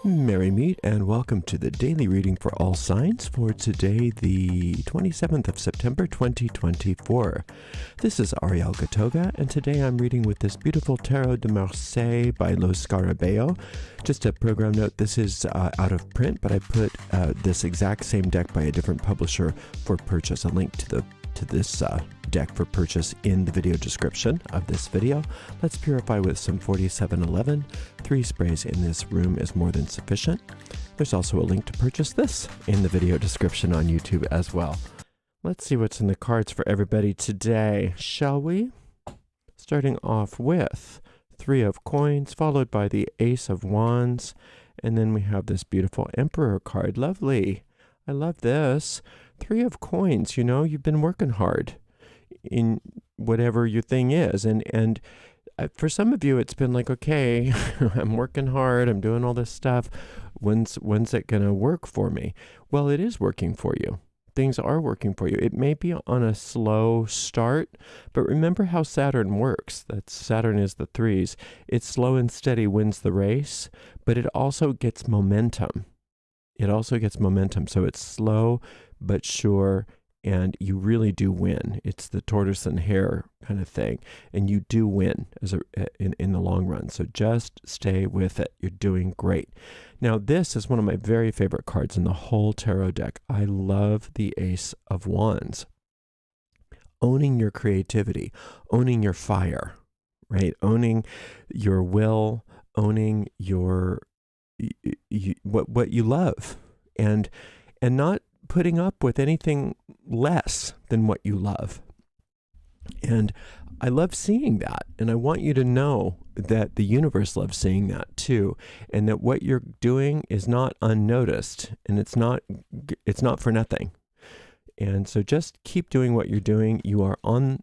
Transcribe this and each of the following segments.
Merry meet and welcome to the daily reading for all signs for today, the 27th of September 2024. This is Ariel Gatoga, and today I'm reading with this beautiful Tarot de Marseille by Lo Scarabeo. Just a program note, this is out of print, but I put this exact same deck by a different publisher for purchase. A link to this deck for purchase in the video description of this video. Let's purify with some 4711. 3 sprays in this room is more than sufficient. There's also a link to purchase this in the video description on YouTube as well. Let's see what's in the cards for everybody today, shall we? Starting off with 3 of coins, followed by the Ace of Wands, and then we have this beautiful Emperor card. Lovely. I love this. 3 of coins, you know, you've been working hard in whatever your thing is. And for some of you, it's been like, okay, I'm working hard. I'm doing all this stuff. When's it going to work for me? Well, it is working for you. Things are working for you. It may be on a slow start, but remember how Saturn works. Saturn is the 3s. It's slow and steady wins the race, but it also gets momentum. So it's slow but sure, and you really do win. It's the tortoise and hare kind of thing, and you do win in the long run. So just stay with it. You're doing great. Now, this is one of my very favorite cards in the whole tarot deck. I love the Ace of Wands. Owning your creativity, owning your fire, right? Owning your will, owning your what you love, and not putting up with anything less than what you love. And I love seeing that, and I want you to know that the universe loves seeing that too, and that what you're doing is not unnoticed, and it's not for nothing. And so just keep doing what you're doing. You are on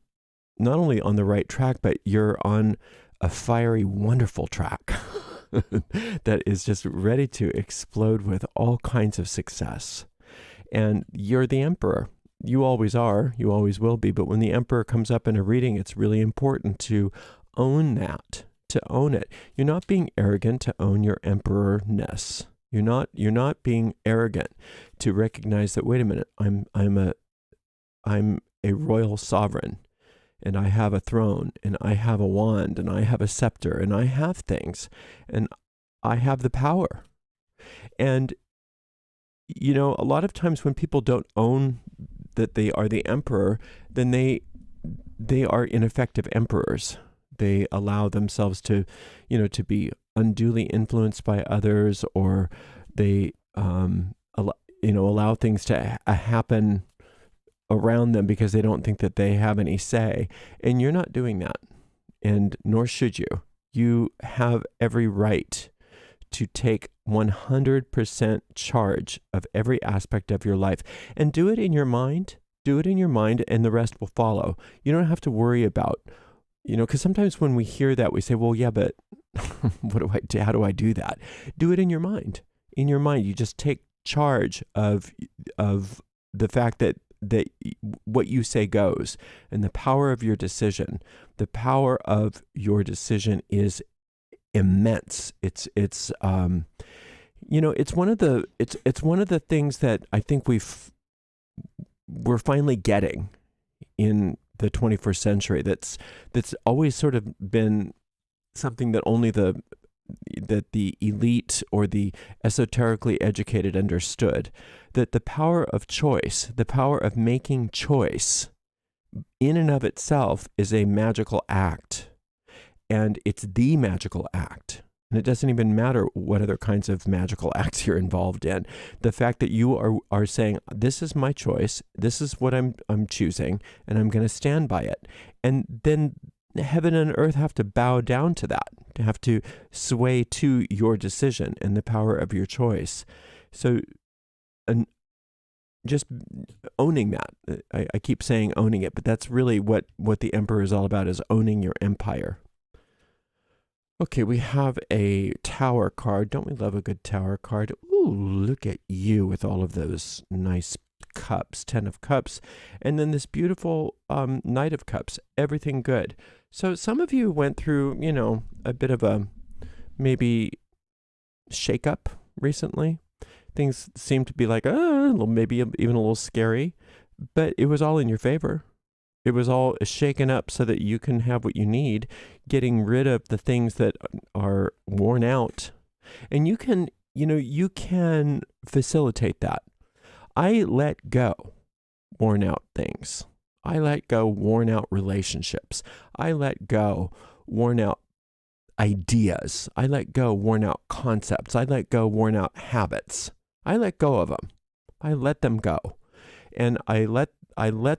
not only on the right track, but you're on a fiery, wonderful track that is just ready to explode with all kinds of success. And you're the Emperor. You always are. You always will be. But when the Emperor comes up in a reading, it's really important to own that, to own it. You're not being arrogant to own your Emperor-ness. You're not being arrogant to recognize that, wait a minute, I'm a royal sovereign, and I have a throne, and I have a wand, and I have a scepter, and I have things, and I have the power. And you know, a lot of times when people don't own that they are the emperor, then they are ineffective emperors. They allow themselves to, to be unduly influenced by others, or they, allow things to happen around them because they don't think that they have any say. And you're not doing that, and nor should you. You have every right to take 100% charge of every aspect of your life, and do it in your mind. Do it in your mind, and the rest will follow. You don't have to worry about, because sometimes when we hear that, we say, well, yeah, but what do I do? How do I do that? Do it in your mind. In your mind, you just take charge of the fact that what you say goes, and the power of your decision. The power of your decision is immense. It's one of the things that I think we're finally getting in the 21st century. That's always sort of been something that only the elite or the esoterically educated understood, that the power of choice, the power of making choice in and of itself is a magical act. And it's the magical act. And it doesn't even matter what other kinds of magical acts you're involved in. The fact that you are saying, this is my choice, this is what I'm choosing, and I'm going to stand by it. And then heaven and earth have to bow down to that, to have to sway to your decision and the power of your choice. So just owning that. I keep saying owning it, but that's really what the Emperor is all about, is owning your empire. Okay, we have a Tower card. Don't we love a good Tower card? Ooh, look at you with all of those nice cups, 10 of cups. And then this beautiful Knight of Cups, everything good. So some of you went through, a bit of a maybe shake-up recently. Things seem to be like, maybe even a little scary, but it was all in your favor. It was all shaken up so that you can have what you need, getting rid of the things that are worn out. And you can facilitate that. I let go worn out things. I let go worn out relationships. I let go worn out ideas. I let go worn out concepts. I let go worn out habits. I let go of them. I let them go. And I let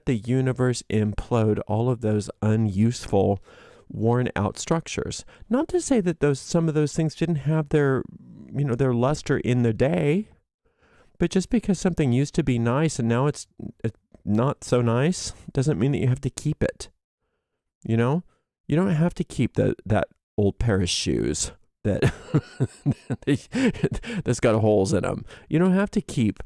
the universe implode all of those unuseful, worn out structures. Not to say that some of those things didn't have their luster in the day, but just because something used to be nice and now it's not so nice doesn't mean that you have to keep it. You don't have to keep that old pair of shoes that that's got holes in them. You don't have to keep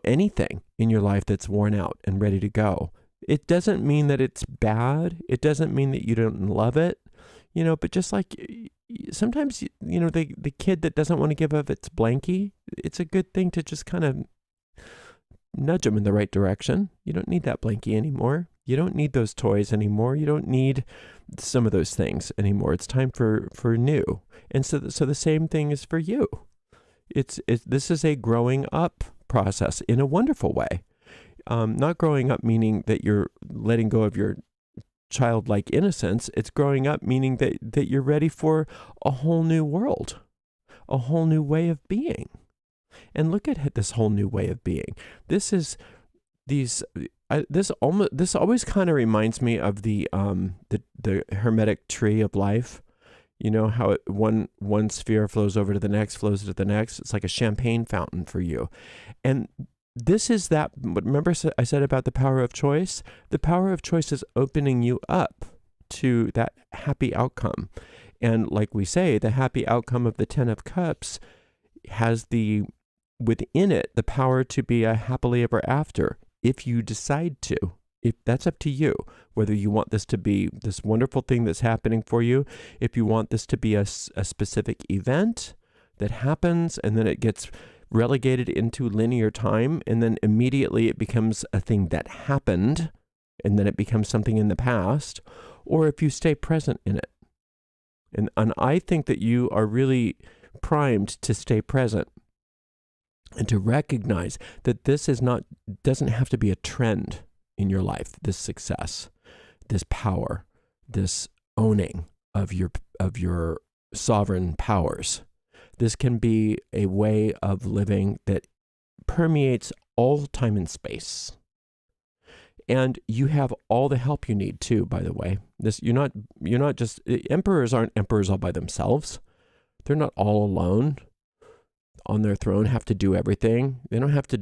anything in your life that's worn out and ready to go. It doesn't mean that it's bad. It doesn't mean that you don't love it, but just like sometimes, the kid that doesn't want to give up its blankie, it's a good thing to just kind of nudge them in the right direction. You don't need that blankie anymore. You don't need those toys anymore. You don't need some of those things anymore. It's time for new. And so the same thing is for you. This is a growing up process in a wonderful way. Not growing up meaning that you're letting go of your childlike innocence. It's growing up meaning that you're ready for a whole new world, a whole new way of being. And look at this whole new way of being. This always kind of reminds me of the Hermetic tree of life. How one sphere flows over to the next, flows to the next. It's like a champagne fountain for you. And this is that, remember I said about the power of choice? The power of choice is opening you up to that happy outcome. And like we say, the happy outcome of the 10 of Cups has within it the power to be a happily ever after, if you decide to. If that's up to you, whether you want this to be this wonderful thing that's happening for you, if you want this to be a specific event that happens and then it gets relegated into linear time and then immediately it becomes a thing that happened and then it becomes something in the past, or if you stay present in it. And I think that you are really primed to stay present and to recognize that this doesn't have to be a trend in your life, this success, this power, this owning of your sovereign powers. This can be a way of living that permeates all time and space. And you have all the help you need too, by the way. You're not just, emperors aren't emperors all by themselves. They're not all alone on their throne, have to do everything. They don't have to,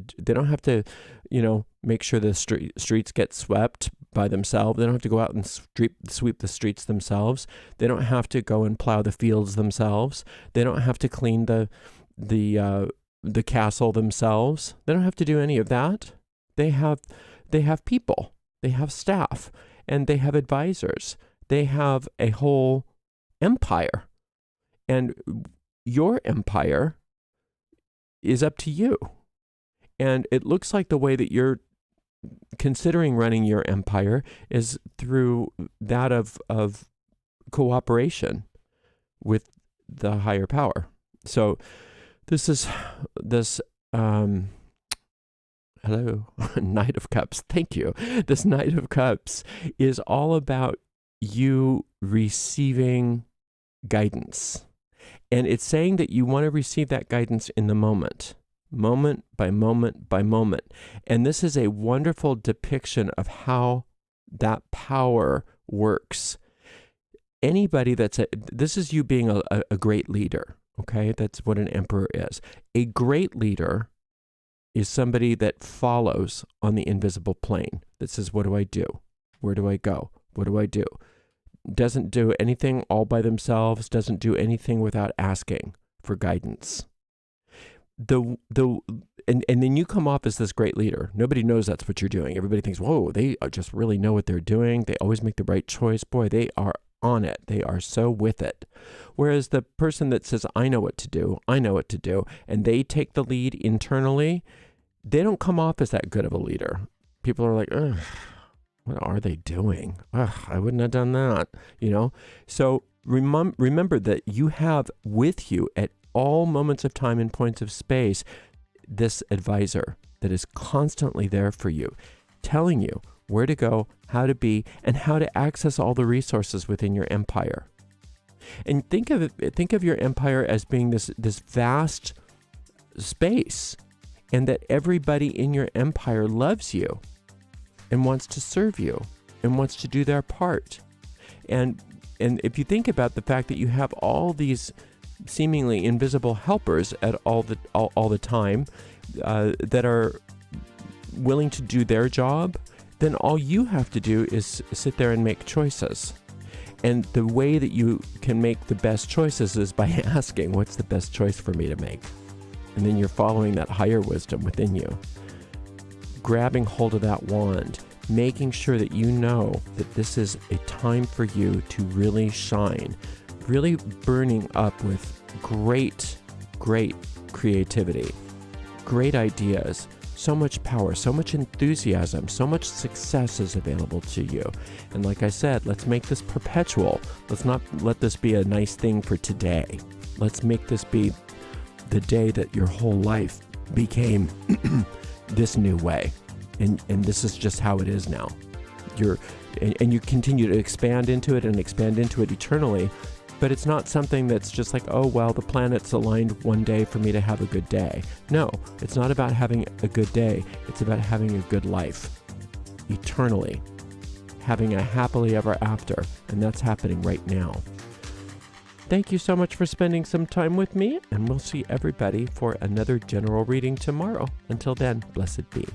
make sure the streets get swept by themselves. They don't have to go out and sweep the streets themselves. They don't have to go and plow the fields themselves. They don't have to clean the castle themselves. They don't have to do any of that. They have people. They have staff, and they have advisors. They have a whole empire, and your empire is up to you. And it looks like the way that you're considering running your empire is through that of cooperation with the higher power. So this hello, Knight of Cups. Thank you. This Knight of Cups is all about you receiving guidance. And it's saying that you want to receive that guidance in the moment by moment by moment. And this is a wonderful depiction of how that power works. Anybody this is you being a great leader, okay? That's what an emperor is. A great leader is somebody that follows on the invisible plane, that says, what do I do? Where do I go? What do I do? Doesn't do anything all by themselves, doesn't do anything without asking for guidance. And then you come off as this great leader. Nobody knows that's what you're doing. Everybody thinks, whoa, they just really know what they're doing. They always make the right choice. Boy, they are on it. They are so with it. Whereas the person that says, I know what to do, and they take the lead internally, they don't come off as that good of a leader. People are like, ugh, what are they doing? Ugh, I wouldn't have done that, So remember that you have with you at all moments of time and points of space this advisor that is constantly there for you, telling you where to go, how to be, and how to access all the resources within your empire. And think of your empire as being this vast space, and that everybody in your empire loves you and wants to serve you and wants to do their part. And if you think about the fact that you have all these seemingly invisible helpers at all the time that are willing to do their job, then all you have to do is sit there and make choices. And the way that you can make the best choices is by asking, what's the best choice for me to make? And then you're following that higher wisdom within you, grabbing hold of that wand, making sure that you know that this is a time for you to really shine, really burning up with great creativity, great ideas, so much power, so much enthusiasm, so much success is available to you. And like I said, let's make this perpetual. Let's not let this be a nice thing for today. Let's make this be the day that your whole life became this new way. And this is just how it is now. And you continue to expand into it eternally. But it's not something that's just like, oh, well, the planet's aligned one day for me to have a good day. No, it's not about having a good day. It's about having a good life eternally, having a happily ever after. And that's happening right now. Thank you so much for spending some time with me, and we'll see everybody for another general reading tomorrow. Until then, blessed be.